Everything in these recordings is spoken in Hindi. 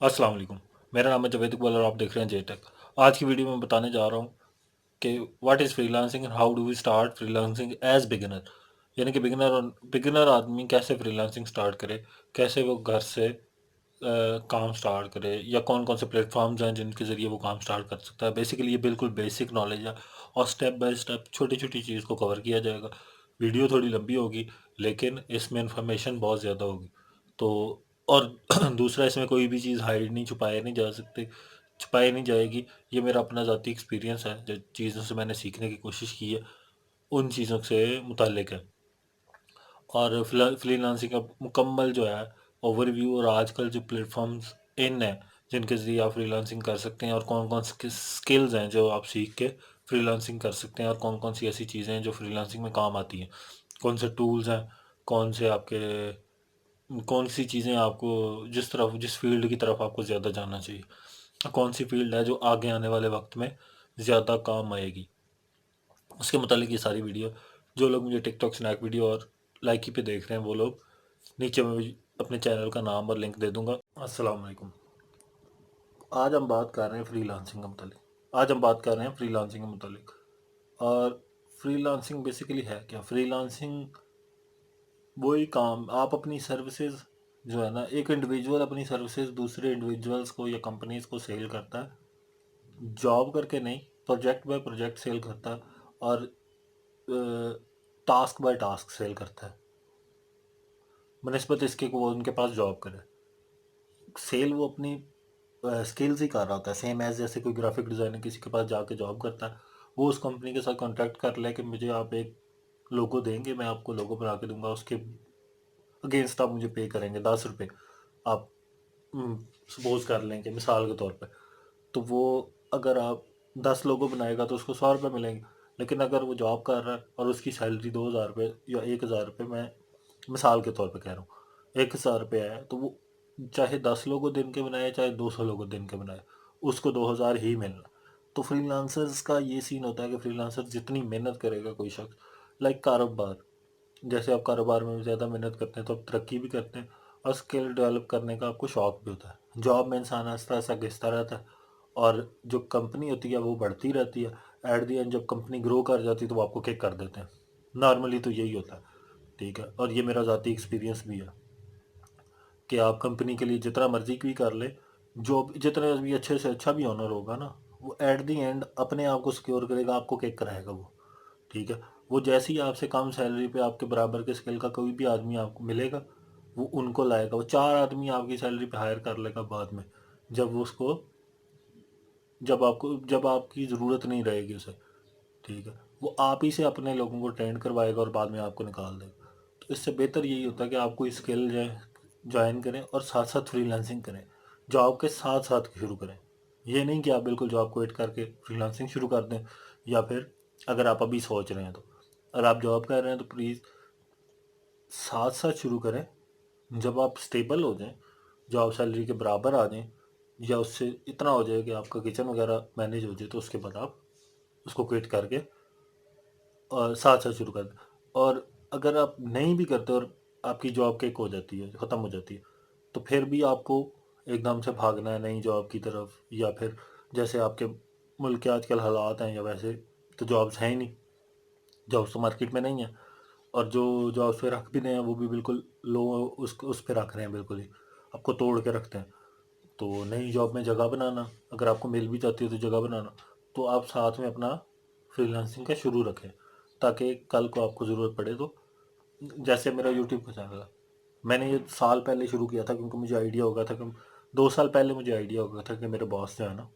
अस्सलाम वालेकुम। मेरा नाम है जावेद इकबाल और आप देख रहे हैं जे टेक। आज की वीडियो में बताने जा रहा हूँ कि what is freelancing and how do we start freelancing as beginner. यानी कि बिगिनर आदमी कैसे फ्रीलांसिंग स्टार्ट करे, कैसे वो घर से काम स्टार्ट करे, या कौन कौन से प्लेटफॉर्म्स हैं जिनके ज़रिए वो काम स्टार्ट कर सकता है। बेसिकली ये बिल्कुल बेसिक नॉलेज है और स्टेप बाय स्टेप छोटी छोटी चीज़ को कवर किया जाएगा। वीडियो थोड़ी लंबी होगी लेकिन इसमें इंफॉर्मेशन बहुत ज़्यादा होगी। तो और दूसरा, इसमें कोई भी चीज़ हाइड नहीं छुपाई नहीं जा सकती, छुपाई नहीं जाएगी। ये मेरा अपना ज़ाती एक्सपीरियंस है, जो चीज़ों से मैंने सीखने की कोशिश की है उन चीज़ों से मुतल्लिक है। और फ्रीलांसिंग का मुकम्मल जो है ओवरव्यू, और आजकल जो प्लेटफॉर्म्स इन हैं जिनके ज़रिए आप फ्रीलांसिंग कर सकते हैं, और कौन कौन सी स्किल्स हैं जो आप सीख के फ्रीलांसिंग कर सकते हैं, और कौन कौन सी ऐसी चीज़ें हैं जो फ्रीलांसिंग में काम आती हैं, कौन से टूल्स हैं, कौन से आपके कौन सी चीज़ें आपको जिस फील्ड की तरफ आपको ज़्यादा जाना चाहिए, कौन सी फील्ड है जो आगे आने वाले वक्त में ज़्यादा काम आएगी, उसके मुतालिक ये सारी वीडियो। जो लोग मुझे टिकटॉक, स्नैक वीडियो और लाइकी पे देख रहे हैं वो लोग, नीचे मैं भी अपने चैनल का नाम और लिंक दे दूंगा। अस्सलाम वालेकुम। आज हम बात कर रहे हैं फ्रीलांसिंग के मुतालिक। आज हम बात कर रहे हैं फ्रीलांसिंग के मुतालिक। और फ्रीलांसिंग बेसिकली है क्या? फ्रीलांसिंग वही काम, आप अपनी सर्विसेज जो है ना, एक इंडिविजुअल अपनी सर्विसेज दूसरे इंडिविजुअल्स को या कंपनीज को सेल करता है, जॉब करके नहीं, प्रोजेक्ट बाय प्रोजेक्ट सेल करता है, और टास्क बाय टास्क सेल करता है बनस्बत इसके को वो उनके पास जॉब करे। सेल वो अपनी स्किल्स ही कर रहा होता है, सेम एज जैसे कोई ग्राफिक डिज़ाइनर किसी के पास जाके जॉब करता है, वो उस कंपनी के साथ कॉन्ट्रैक्ट कर ले कि मुझे आप एक लोगो देंगे, मैं आपको लोगो बना के दूंगा, उसके अगेंस्ट आप मुझे पे करेंगे 10 रुपये। आप सपोज कर लें कि मिसाल के तौर पे, तो वो अगर आप 10 लोगों बनाएगा तो उसको 100 रुपये मिलेंगे। लेकिन अगर वो जॉब कर रहा है और उसकी सैलरी 2,000 रुपये या 1,000 रुपये, मैं मिसाल के तौर पे कह रहा हूँ, 1,000 रुपये है, तो वो चाहे 10 लोगों दिन के बनाए चाहे 200 लोगों दिन के बनाए, उसको 2,000 ही मिलना। तो फ्रीलांसर्स का ये सीन होता है कि फ्रीलांसर जितनी मेहनत करेगा कोई शख्स, लाइक कारोबार, जैसे आप कारोबार में ज़्यादा मेहनत करते हैं तो आप तरक्की भी करते हैं, और स्किल डेवलप करने का आपको शौक भी होता है। जॉब में इंसान आस्ता आस्ता घिसता रहता है, और जो कंपनी होती है वो बढ़ती रहती है। एट दी एंड जब कंपनी ग्रो कर जाती है तो वो आपको किक कर देते हैं। नॉर्मली तो यही होता है, ठीक है। और ये मेरा ज़ाती एक्सपीरियंस भी है कि आप कंपनी के लिए जितना मर्जी भी कर ले, जो जितना भी अच्छे से अच्छा भी ऑनर होगा ना, वो एट दी एंड अपने आप को सिक्योर करेगा, आपको किक कराएगा वो, ठीक है। वो जैसे ही आपसे कम सैलरी पे आपके बराबर के स्किल का कोई भी आदमी आपको मिलेगा, वो उनको लाएगा, वो 4 आदमी आपकी सैलरी पे हायर कर लेगा बाद में, जब वो उसको जब आपकी ज़रूरत नहीं रहेगी उसे, ठीक है। वो आप ही से अपने लोगों को ट्रेंड करवाएगा और बाद में आपको निकाल देगा। तो इससे बेहतर यही होता है कि आप कोई स्किल ज्वाइन करें और साथ साथ फ्रीलांसिंग करें, जॉब के साथ साथ शुरू करें। ये नहीं कि आप बिल्कुल जॉब क्विट करके फ्रीलांसिंग शुरू कर दें, या फिर अगर आप अभी सोच रहे हैं तो, अगर आप जॉब कर रहे हैं तो प्लीज़ साथ साथ शुरू करें। जब आप स्टेबल हो जाएं, जॉब सैलरी के बराबर आ जाएं, या उससे इतना हो जाए कि आपका किचन वगैरह मैनेज हो जाए, तो उसके बाद आप उसको क्विट करके और साथ साथ शुरू कर दें। और अगर आप नहीं भी करते और आपकी जॉब किक हो जाती है, ख़त्म हो जाती है, तो फिर भी आपको एकदम से भागना है नई जॉब की तरफ, या फिर जैसे आपके मुल्क के आजकल हालात हैं, या वैसे तो जॉब्स हैं ही नहीं, जॉब्स तो मार्केट में नहीं है, और जो जॉब्स पे रख भी रहे हैं वो भी बिल्कुल लो, उस पे रख रहे हैं, बिल्कुल ही आपको तोड़ के रखते हैं। तो नई जॉब में जगह बनाना, अगर आपको मिल भी जाती है तो जगह बनाना, तो आप साथ में अपना फ्रीलांसिंग का शुरू रखें, ताकि कल को आपको ज़रूरत पड़े तो, जैसे मेरा यूट्यूब का चैनल है, मैंने ये साल पहले शुरू किया था क्योंकि मुझे आइडिया हो गया था कि 2 साल पहले मुझे आइडिया हो गया था कि मेरे बॉस जो है ना,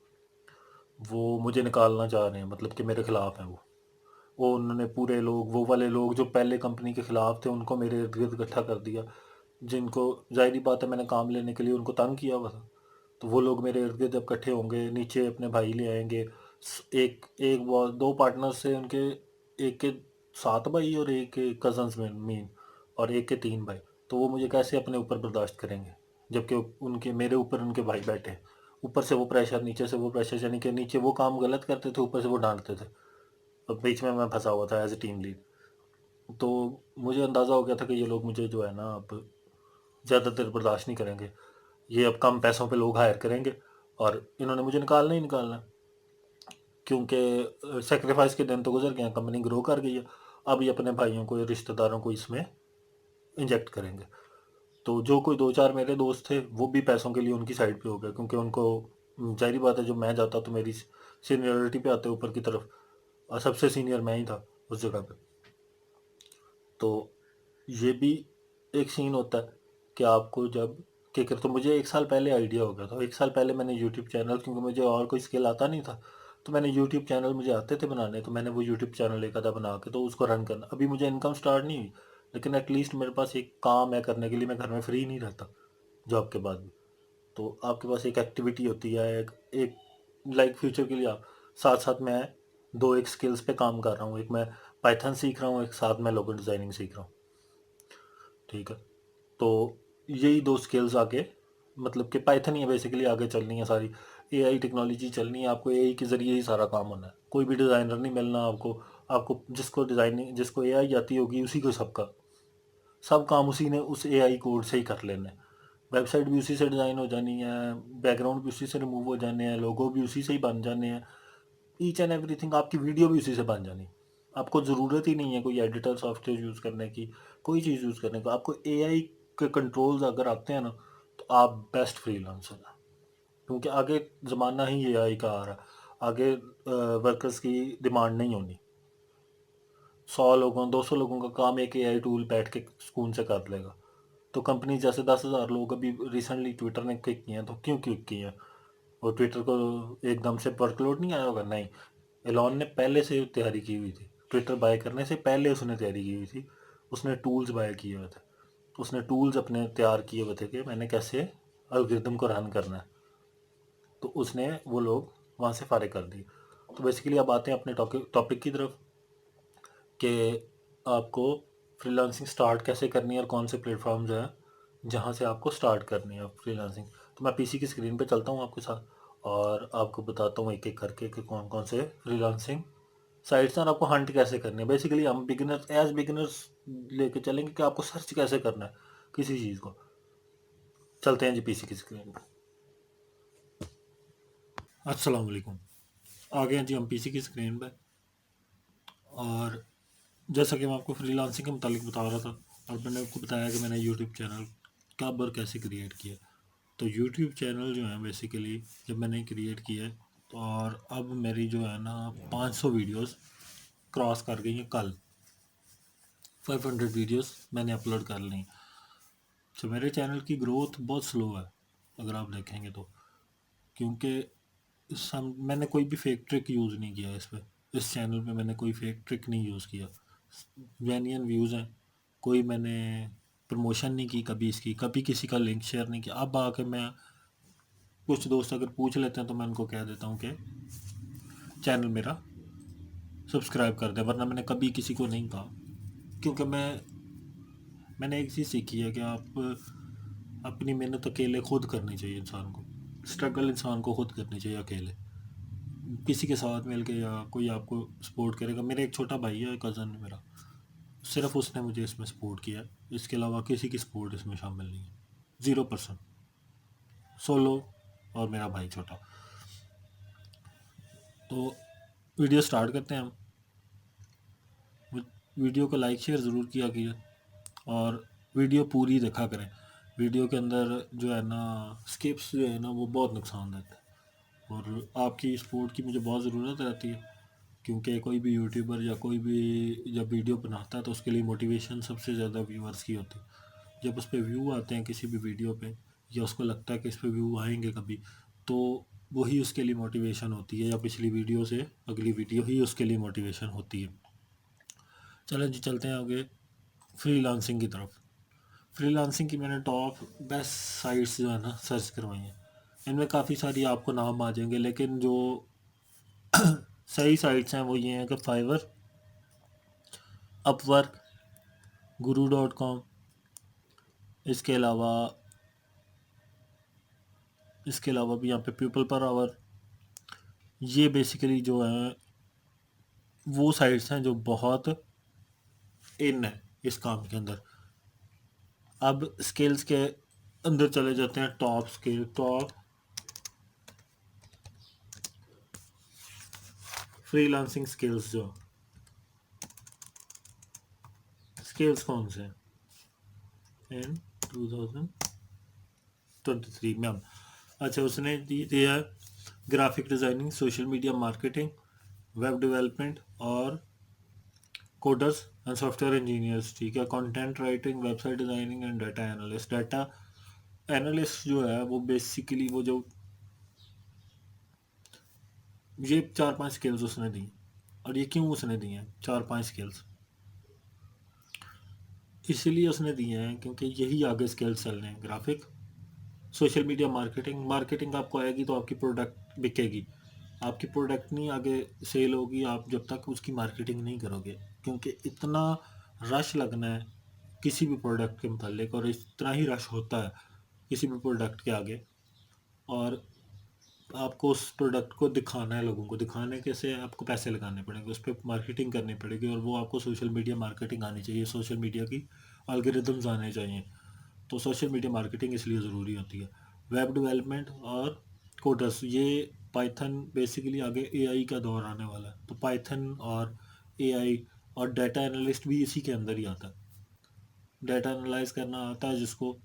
वो मुझे निकालना चाह रहे हैं, मतलब कि मेरे खिलाफ हैं वो उन्होंने पूरे लोग, वो वाले लोग जो पहले कंपनी के खिलाफ थे, उनको मेरे इर्द गिर्द इकट्ठा कर दिया, जिनको जाहिर बात है मैंने काम लेने के लिए उनको तंग किया हुआ था। तो वो लोग मेरे इर्द गिर्द जब इकट्ठे होंगे, नीचे अपने भाई ले आएंगे, एक एक बॉस, दो पार्टनर्स से उनके, एक के 7 भाई और एक के कजन्स में मीन, और एक के 3 भाई, तो वो मुझे कैसे अपने ऊपर बर्दाश्त करेंगे, जबकि उनके मेरे ऊपर उनके भाई बैठे हैं। ऊपर से वो प्रेशर, नीचे से वो प्रेशर, यानी कि नीचे वो काम गलत करते थे, ऊपर से वो डांटते थे, और बीच में मैं फंसा हुआ था एज ए टीम लीड। तो मुझे अंदाज़ा हो गया था कि ये लोग मुझे जो है ना अब ज़्यादा देर बर्दाश्त नहीं करेंगे, ये अब कम पैसों पे लोग हायर करेंगे और इन्होंने मुझे निकालना ही निकालना है, क्योंकि सेक्रीफाइस के दिन तो गुजर गए हैं, कंपनी ग्रो कर गई है। अब ये अपने भाइयों को, रिश्तेदारों को इसमें इंजेक्ट करेंगे। तो जो कोई 2-4 मेरे दोस्त थे, वो भी पैसों के लिए उनकी साइड पे हो गए, क्योंकि उनको ज़ाहिर बात है, जब मैं जाता तो मेरी सीनियरिटी पे आते ऊपर की तरफ, और सबसे सीनियर मैं ही था उस जगह पे। तो ये भी एक सीन होता है कि आपको जब क्या कर, तो मुझे 1 साल पहले आइडिया हो गया था। 1 साल पहले मैंने यूट्यूब चैनल, क्योंकि मुझे और कोई स्किल आता नहीं था, तो मैंने यूट्यूब चैनल, मुझे आते थे बनाने, तो मैंने वो यूट्यूब चैनल एक आधा बना के तो उसको रन करना। अभी मुझे इनकम स्टार्ट नहीं हुई, लेकिन एटलीस्ट मेरे पास एक काम है करने के लिए, मैं घर में फ्री नहीं रहता जॉब के बाद भी। तो आपके पास एक एक्टिविटी होती है, एक लाइक फ्यूचर के लिए आप साथ साथ मैं दो एक स्किल्स पे काम कर रहा हूँ। एक मैं पाइथन सीख रहा हूँ, एक साथ मैं लोगो डिज़ाइनिंग सीख रहा हूँ। ठीक है, तो यही दो स्किल्स आगे, मतलब कि पाइथन ही है बेसिकली, आगे चलनी है सारी। एआई टेक्नोलॉजी चलनी है, आपको एआई के ज़रिए ही सारा काम होना है। कोई भी डिज़ाइनर नहीं मिलना आपको। आपको जिसको डिज़ाइनिंग, जिसको एआई आती होगी, उसी को सब काम उसी ने उस एआई कोड से ही कर लेना है। वेबसाइट भी उसी से डिज़ाइन हो जानी है, बैकग्राउंड भी उसी से रिमूव हो जाने हैं, लोगो भी उसी से ही बन जाने हैं, ईच एंड एवरीथिंग। आपकी वीडियो भी उसी से बन जानी। आपको ज़रूरत ही नहीं है कोई एडिटर सॉफ्टवेयर यूज़ करने की, कोई चीज़ यूज़ करने का। आपको एआई के कंट्रोल्स अगर आते हैं ना, तो आप बेस्ट फ्रीलांसर हैं, क्योंकि आगे ज़माना ही एआई का आ रहा है। आगे वर्कर्स की डिमांड नहीं होनी। 100 लोगों 200 लोगों का काम एक एआई टूल बैठ के सुकून से कर लेगा। तो कंपनी जैसे 10,000 लोग अभी रिसेंटली ट्विटर ने क्लिक किए हैं, तो क्यों क्लिक किए हैं? और ट्विटर को एकदम से वर्कलोड नहीं आया होगा, नहीं। एलॉन ने पहले से तैयारी की हुई थी, ट्विटर बाय करने से पहले उसने तैयारी की हुई थी। उसने टूल्स बाय किए हुए थे, उसने टूल्स अपने तैयार किए हुए थे कि मैंने कैसे एल्गोरिदम को रन करना है। तो उसने वो लोग वहाँ से फारिग कर दिए। तो बेसिकली अब आते हैं अपने टॉपिक की तरफ, कि आपको फ्रीलांसिंग स्टार्ट कैसे करनी है और कौन से प्लेटफॉर्म जो है जहाँ से आपको स्टार्ट करनी है फ्रीलांसिंग। तो मैं पीसी की स्क्रीन पे चलता हूँ आपके साथ और आपको बताता हूँ एक एक करके कि कौन कौन से फ्रीलांसिंग साइट्स हैं और आपको हंट कैसे करनी है। बेसिकली हम बिगिनर्स लेके चलेंगे कि आपको सर्च कैसे करना है किसी चीज़ को। चलते हैं जी पीसी की स्क्रीन पर। अस्सलाम वालेकुम। आ गए हैं जी हम पीसी की स्क्रीन पे। और जैसा कि मैं आपको फ्रीलांसिंग के मुतालिक बता रहा था, और मैंने आपको बताया कि मैंने यूट्यूब चैनल कब और कैसे क्रिएट किया। तो यूट्यूब चैनल जो है बेसिकली जब मैंने क्रिएट किया है, तो और अब मेरी जो है ना 500 वीडियोस क्रॉस कर गई हैं कल। 500 वीडियोस मैंने अपलोड कर ली। तो मेरे चैनल की ग्रोथ बहुत स्लो है अगर आप देखेंगे तो, क्योंकि मैंने कोई भी फेक ट्रिक यूज़ नहीं किया इस पर। इस चैनल पे मैंने कोई फेक ट्रिक नहीं यूज़ किया। जेन्युइन व्यूज़ हैं। कोई मैंने प्रमोशन नहीं की कभी इसकी, कभी किसी का लिंक शेयर नहीं किया। अब आके मैं, कुछ दोस्त अगर पूछ लेते हैं तो मैं उनको कह देता हूँ कि चैनल मेरा सब्सक्राइब कर दे, वरना मैंने कभी किसी को नहीं कहा। क्योंकि मैंने एक चीज़ सीखी है कि आप अपनी मेहनत अकेले खुद करनी चाहिए इंसान को। स्ट्रगल इंसान को खुद करनी चाहिए अकेले, किसी के साथ मिल के या कोई आपको सपोर्ट करेगा। मेरा एक छोटा भाई है, कज़न है मेरा, सिर्फ उसने मुझे इसमें सपोर्ट किया। इसके अलावा किसी की सपोर्ट इसमें शामिल नहीं है। 0%। सोलो और मेरा भाई छोटा। तो वीडियो स्टार्ट करते हैं हम। वीडियो को लाइक शेयर ज़रूर किया कीजिए और वीडियो पूरी देखा करें। वीडियो के अंदर जो है ना स्किप्स जो है ना वो बहुत नुकसान देते हैं, और आपकी सपोर्ट की मुझे बहुत ज़रूरत रहती है, क्योंकि कोई भी यूट्यूबर या कोई भी जब वीडियो बनाता है तो उसके लिए मोटिवेशन सबसे ज़्यादा व्यूअर्स की होती है। जब उस पर व्यू आते हैं किसी भी वीडियो पे, या उसको लगता है कि इस पर व्यू आएंगे कभी, तो वही उसके लिए मोटिवेशन होती है, या पिछली वीडियो से अगली वीडियो ही उसके लिए मोटिवेशन होती है। चलें जी चलते हैं आगे फ्रीलांसिंग की तरफ। फ्रीलांसिंग की मैंने टॉप बेस्ट साइट्स जो है ना सर्च करवाई हैं। इनमें काफ़ी सारी आपको नाम आ जाएंगे, लेकिन जो सही साइट्स हैं वो ये हैं कि फाइवर, अपवर्क, guru.com, इसके अलावा भी यहाँ पे पीपल पर आवर। ये बेसिकली जो हैं वो साइट्स हैं जो बहुत इन है इस काम के अंदर। अब स्किल्स के अंदर चले जाते हैं top skill, top freelancing skills. जो स्किल्स कौन से इन 2023 में अच्छा उसने दिया है graphic designing, social media marketing, web development और कोडर्स एंड सॉफ्टवेयर इंजीनियर्स। ठीक है, content writing, website designing and data analyst. Data analyst जो है वो बेसिकली वो जो ये 4-5 स्किल्स उसने दी। और ये क्यों उसने दी हैं 4-5 स्किल्स? इसलिए उसने दिए हैं क्योंकि यही आगे स्किल्स चल रहे हैं। Graphic, social media marketing. Marketing आपको आएगी तो आपकी प्रोडक्ट बिकेगी। आपकी प्रोडक्ट नहीं आगे सेल होगी आप जब तक उसकी मार्केटिंग नहीं करोगे, क्योंकि इतना रश लगना है किसी भी प्रोडक्ट के मुतालिक, और इतना ही रश होता है किसी भी प्रोडक्ट के आगे। और आपको उस प्रोडक्ट को दिखाना है, लोगों को दिखाने के से आपको पैसे लगाने पड़ेंगे, उस पर मार्केटिंग करनी पड़ेगी, और वो आपको सोशल मीडिया मार्केटिंग आनी चाहिए, सोशल मीडिया की एल्गोरिदम्स आने चाहिए। तो सोशल मीडिया मार्केटिंग इसलिए ज़रूरी होती है। वेब डेवलपमेंट और कोडर्स, ये पाइथन बेसिकली आगे एआई का दौर आने वाला है, तो पाइथन और एआई और डाटा एनालिस्ट भी इसी के अंदर ही आता है। डाटा एनालाइज करना आता है जिसको,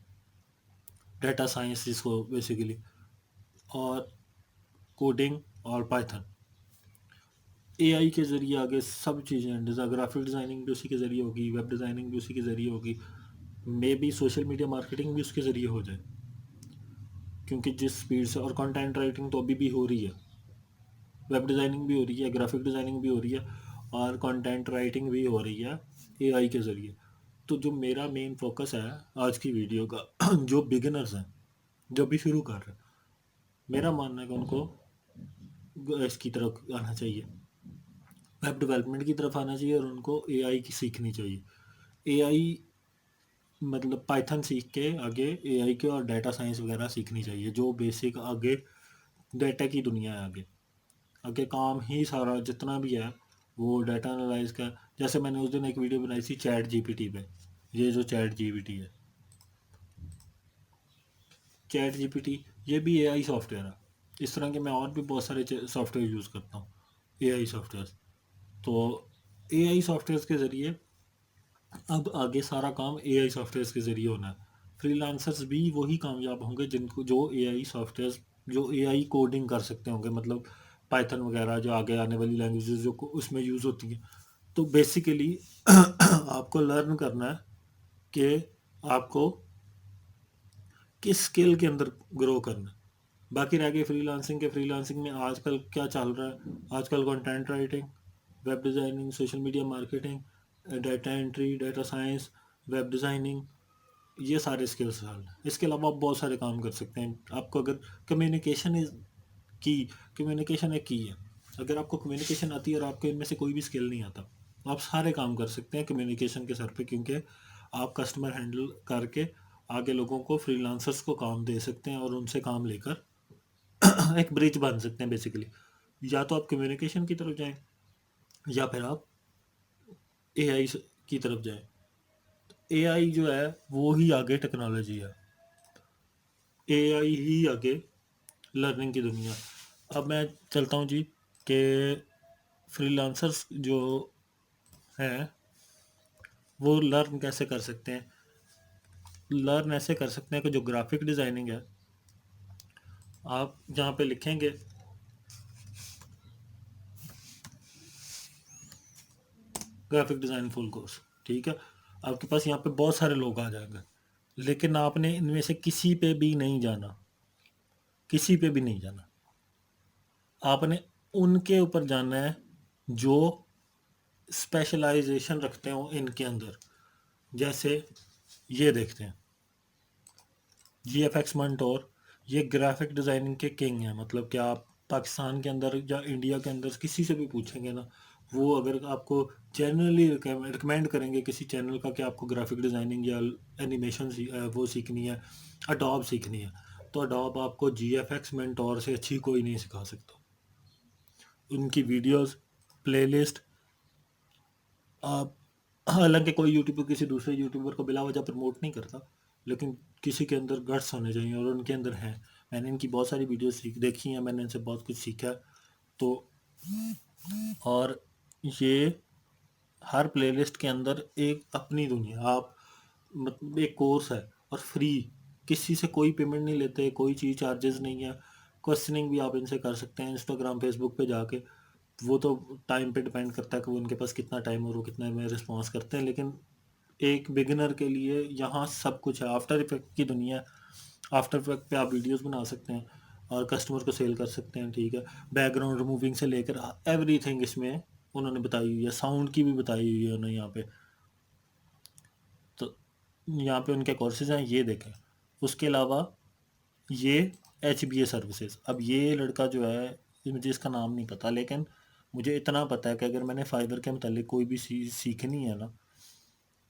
डाटा साइंस जिसको बेसिकली, और कोडिंग और पाइथन। एआई के ज़रिए आगे सब चीज़ें, ग्राफिक डिज़ाइनिंग भी उसी के ज़रिए होगी, वेब डिज़ाइनिंग भी उसी के ज़रिए होगी, may be social media marketing भी उसके ज़रिए हो जाए, क्योंकि जिस स्पीड से, और कंटेंट राइटिंग तो अभी भी हो रही है, वेब डिज़ाइनिंग भी हो रही है, ग्राफिक डिज़ाइनिंग भी हो रही है, और कंटेंट राइटिंग भी हो रही है एआई के ज़रिए। तो जो मेरा मेन फोकस है आज की वीडियो का जो बिगिनर्स हैं, जो भी शुरू कर रहे हैं, मेरा मानना है कि उनको इसकी तरफ आना चाहिए, वेब डेवलपमेंट की तरफ आना चाहिए, और उनको एआई की सीखनी चाहिए। एआई मतलब पाइथन सीख के आगे एआई के और डाटा साइंस वगैरह सीखनी चाहिए, जो बेसिक आगे डाटा की दुनिया है। आगे आगे काम ही सारा जितना भी है वो डाटा एनालाइज का। जैसे मैंने उस दिन एक वीडियो बनाई थी चैट जीपीटी पे, ये जो चैट जीपीटी है, चैट जीपीटी ये भी एआई सॉफ्टवेयर है। इस तरह के मैं और भी बहुत सारे सॉफ्टवेयर यूज़ करता हूँ, एआई सॉफ्टवेयर। तो एआई सॉफ्टवेयर के ज़रिए अब आगे सारा काम एआई सॉफ्टवेयर के ज़रिए होना है। फ्रीलांसर्स भी वही कामयाब होंगे जिनको, जो एआई सॉफ्टवेयर, जो एआई कोडिंग कर सकते होंगे, मतलब पाइथन वगैरह जो आगे आने वाली लैंग्वेजेस जो उसमें यूज़ होती हैं। तो बेसिकली आपको लर्न करना है कि आपको किस स्किल के अंदर ग्रो करना है। बाकी रह गए फ्रीलांसिंग के, फ्रीलांसिंग में आजकल क्या चल रहा है, आजकल content writing, web designing, social media marketing, data entry, data science, web designing, ये सारे स्किल्स हैं। इसके अलावा आप बहुत सारे काम कर सकते हैं। आपको अगर कम्युनिकेशन इज की, कम्युनिकेशन एक की है। अगर आपको कम्युनिकेशन आती है और आपको इनमें से कोई भी स्किल नहीं आता, तो आप सारे काम कर सकते हैं कम्युनिकेशन के सर पे, क्योंकि आप कस्टमर हैंडल करके आगे लोगों को, फ्रीलांसर्स को काम दे सकते हैं, और उनसे काम लेकर एक ब्रिज बन सकते हैं बेसिकली। या तो आप कम्युनिकेशन की तरफ जाएं, या फिर आप एआई की तरफ जाएं। एआई जो है वो ही आगे टेक्नोलॉजी है, एआई ही आगे लर्निंग की दुनिया। अब मैं चलता हूँ जी कि फ्रीलांसर्स जो हैं वो लर्न कैसे कर सकते हैं। लर्न ऐसे कर सकते हैं कि जो ग्राफिक डिज़ाइनिंग है, आप जहाँ पे लिखेंगे ग्राफिक डिज़ाइन फुल कोर्स, ठीक है, आपके पास यहाँ पे बहुत सारे लोग आ जाएंगे, लेकिन आपने इनमें से किसी पे भी नहीं जाना, किसी पे भी नहीं जाना। आपने उनके ऊपर जाना है जो स्पेशलाइजेशन रखते हो इनके अंदर। जैसे ये देखते हैं जीएफएक्स मंटोर, ये ग्राफिक डिज़ाइनिंग के किंग हैं। मतलब क्या आप पाकिस्तान के अंदर या इंडिया के अंदर किसी से भी पूछेंगे ना, वो अगर आपको जनरली रिकमेंड करेंगे किसी चैनल का कि आपको ग्राफिक डिज़ाइनिंग या एनिमेशन वो सीखनी है, अडोब सीखनी है, तो अडोब आपको जीएफएक्स मेंटोर से अच्छी कोई नहीं सिखा सकता। उनकी वीडियोस, प्लेलिस्ट, आप, हालांकि कोई यूट्यूबर किसी दूसरे यूट्यूबर को बिला वजह प्रमोट नहीं करता, लेकिन किसी के अंदर गट्स होने चाहिए और उनके अंदर हैं। मैंने इनकी बहुत सारी वीडियो देखी हैं, मैंने इनसे बहुत कुछ सीखा है। तो और ये हर प्लेलिस्ट के अंदर एक अपनी दुनिया, आप मतलब एक कोर्स है और फ्री, किसी से कोई पेमेंट नहीं लेते, कोई चीज़ चार्जेस नहीं है। क्वेश्चनिंग भी आप इनसे कर सकते हैं इंस्टाग्राम फेसबुक पे जाके। वो तो टाइम पे डिपेंड करता है कि वो उनके पास कितना टाइम और वो कितने में रिस्पॉन्स करते हैं, लेकिन एक बिगिनर के लिए यहाँ सब कुछ है। आफ्टर इफेक्ट की दुनिया है। आफ्टर इफेक्ट पे आप वीडियोस बना सकते हैं और कस्टमर को सेल कर सकते हैं, ठीक है। बैकग्राउंड रिमूविंग से लेकर एवरीथिंग इसमें उन्होंने बताई हुई है, साउंड की भी बताई हुई है उन्होंने यहाँ पे। तो यहाँ पे उनके कोर्सेज हैं, ये देखें। उसके अलावा ये HBA सर्विसेज, अब ये लड़का जो है, ये मुझे इसका नाम नहीं पता, लेकिन मुझे इतना पता है कि अगर मैंने फाइबर के मतलब कोई भी चीज़ सीखनी है ना,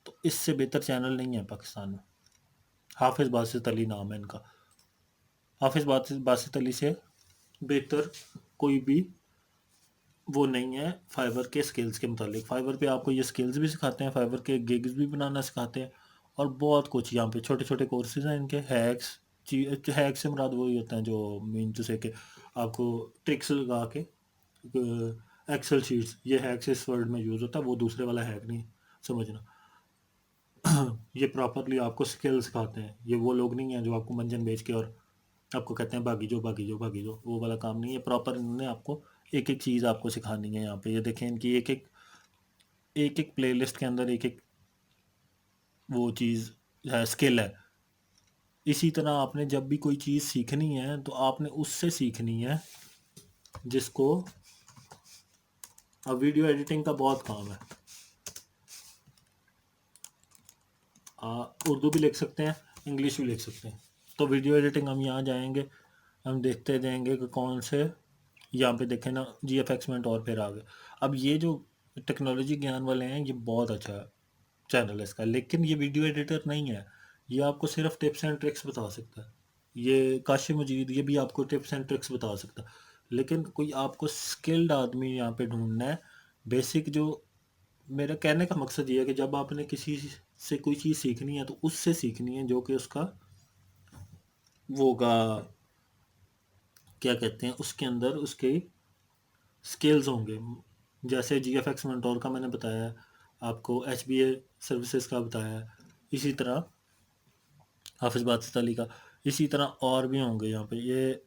तो इससे बेहतर चैनल नहीं है पाकिस्तान में। हाफिज़ बासित अली नाम है इनका। हाफिज़ बासित अली से बेहतर कोई भी वो नहीं है फाइवर के स्किल्स के मुतालिक। फाइवर पे आपको ये स्किल्स भी सिखाते हैं, फाइवर के गिग्स भी बनाना सिखाते हैं और बहुत कुछ। यहाँ पे छोटे छोटे कोर्सेज हैं इनके। हैक्स से मुराद वही होते हैं जो मीन टू से कि आपको ट्रिक्स लगा के एक्सेल शीट्स, ये हैक्स इस वर्ड में यूज़ होता है, वो दूसरे वाला हैक नहीं समझना। ये प्रॉपरली आपको स्किल सिखाते हैं। ये वो लोग नहीं हैं जो आपको मंजन बेच के और आपको कहते हैं भागी जो भागी जो भागी जो, वो वाला काम नहीं है। प्रॉपर इन्होंने आपको एक एक चीज़ आपको सिखानी है। यहाँ पे ये देखें, इनकी एक एक प्लेलिस्ट के अंदर एक एक वो चीज़ है, स्किल है। इसी तरह आपने जब भी कोई चीज़ सीखनी है तो आपने उससे सीखनी है जिसको, अब वीडियो एडिटिंग का बहुत काम है। उर्दू भी लिख सकते हैं, इंग्लिश भी लिख सकते हैं। तो वीडियो एडिटिंग हम यहाँ जाएंगे, हम देखते जाएंगे कि कौन से, यहाँ पे देखें ना, GFX मिनट और फिर आ गए। अब ये जो टेक्नोलॉजी ज्ञान वाले हैं, ये बहुत अच्छा चैनल है इसका, लेकिन ये वीडियो एडिटर नहीं है। ये आपको सिर्फ टिप्स एंड ट्रिक्स बता सकता है। ये काशिफ मजीद, ये भी आपको टिप्स एंड ट्रिक्स बता सकता है, लेकिन कोई आपको स्किल्ड आदमी यहाँ पे ढूंढना है। बेसिक जो, मेरा कहने का मकसद ये है कि जब आपने किसी से कोई चीज़ सीखनी है तो उससे सीखनी है जो कि उसका वो का क्या कहते हैं, उसके अंदर उसके स्किल्स होंगे। जैसे GFX मेंटोर का मैंने बताया, आपको HBA सर्विसेज का बताया, इसी तरह हाफिज़ बासित अली का, इसी तरह और भी होंगे। यहाँ पे ये,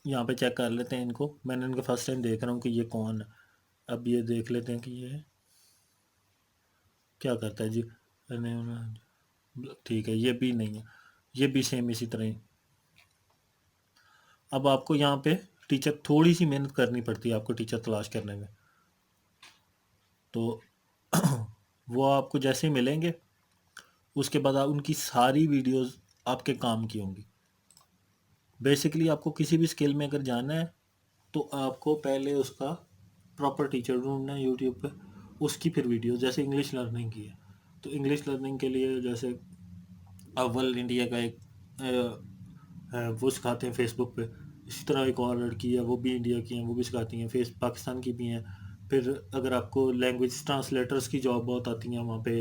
यहाँ पे चेक कर लेते हैं इनको। मैंने इनका फर्स्ट टाइम देख रहा हूँ कि ये कौन है। अब ये देख लेते हैं कि ये क्या करता है जी। ठीक है, ये भी नहीं है, ये भी सेम इसी तरह ही। अब आपको यहाँ पे टीचर, थोड़ी सी मेहनत करनी पड़ती है आपको टीचर तलाश करने में। तो वो आपको जैसे ही मिलेंगे, उसके बाद आप उनकी सारी वीडियोस आपके काम की होंगी। बेसिकली आपको किसी भी स्किल में अगर जाना है तो आपको पहले उसका प्रॉपर टीचर ढूंढना है यूट्यूब पे, उसकी फिर वीडियो। जैसे इंग्लिश लर्निंग की है, तो इंग्लिश लर्निंग के लिए जैसे अव्वल इंडिया का एक है, वो सिखाते हैं फेसबुक पे। इसी तरह एक और लड़की है, वो भी इंडिया की हैं, वो भी सिखाती हैं, पाकिस्तान की भी हैं। फिर अगर आपको लैंग्वेज ट्रांसलेटर्स की जॉब बहुत आती हैं वहाँ पे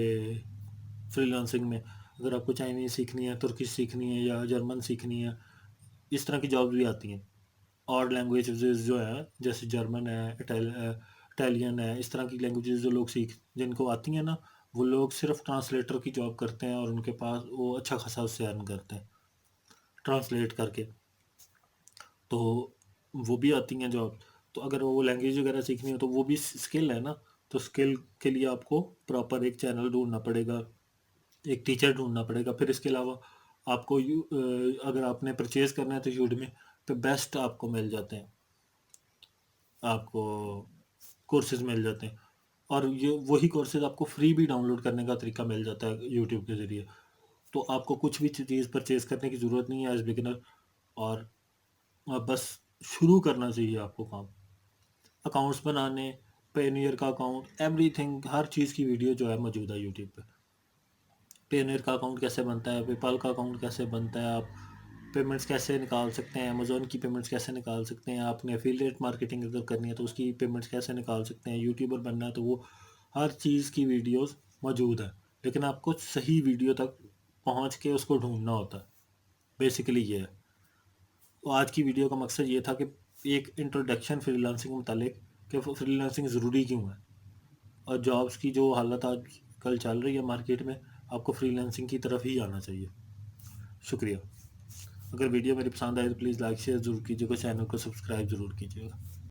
फ्रीलांसिंग में। अगर आपको चाइनीज़ सीखनी है, तुर्किश सीखनी है या जर्मन सीखनी है, इस तरह की जॉब भी आती हैं। और लैंग्वेजेस जो है, जैसे जर्मन है, इटालियन है, इस तरह की लैंग्वेजेस जो लोग जिनको आती हैं ना, वो लोग सिर्फ ट्रांसलेटर की जॉब करते हैं और उनके पास वो अच्छा खासा उससे अर्न करते हैं ट्रांसलेट करके। तो वो भी आती हैं जॉब। तो अगर वो लैंग्वेज वगैरह सीखनी हो तो वो भी स्किल है ना। तो स्किल के लिए आपको प्रॉपर एक चैनल ढूंढना पड़ेगा, एक टीचर ढूंढना पड़ेगा। फिर इसके अलावा आपको अगर आपने परचेज करना है तो यूडमी पे बेस्ट आपको मिल जाते हैं, आपको कोर्सेज मिल जाते हैं। और ये वही कोर्सेज आपको फ्री भी डाउनलोड करने का तरीका मिल जाता है यूट्यूब के ज़रिए। तो आपको कुछ भी चीज़ परचेज करने की ज़रूरत नहीं है एज बिगिनर। और बस शुरू करना चाहिए आपको काम। अकाउंट्स बनाने, पेनियर का अकाउंट, एवरीथिंग, हर चीज़ की वीडियो जो है मौजूद है यूट्यूब पे। पेनियर का अकाउंट कैसे बनता है, पेपाल का अकाउंट कैसे बनता है, आप पेमेंट्स कैसे निकाल सकते हैं, अमेज़ोन की पेमेंट्स कैसे निकाल सकते हैं, आपने एफिलिएट मार्केटिंग अगर करनी है तो उसकी पेमेंट्स कैसे निकाल सकते हैं, यूट्यूबर बनना है तो वो हर चीज़ की वीडियोस मौजूद है। लेकिन आपको सही वीडियो तक पहुंच के उसको ढूंढना होता है। बेसिकली ये है। तो आज की वीडियो का मकसद ये था कि एक इंट्रोडक्शन फ्रीलांसिंग के मुतालिक, कि फ्रीलांसिंग ज़रूरी क्यों है, और जॉब्स की जो हालत आज कल चल रही है मार्केट में, आपको फ्रीलांसिंग की तरफ ही आना चाहिए। शुक्रिया। अगर वीडियो मेरी पसंद आए तो प्लीज़ लाइक शेयर ज़रूर कीजिएगा, चैनल को सब्सक्राइब ज़रूर कीजिएगा।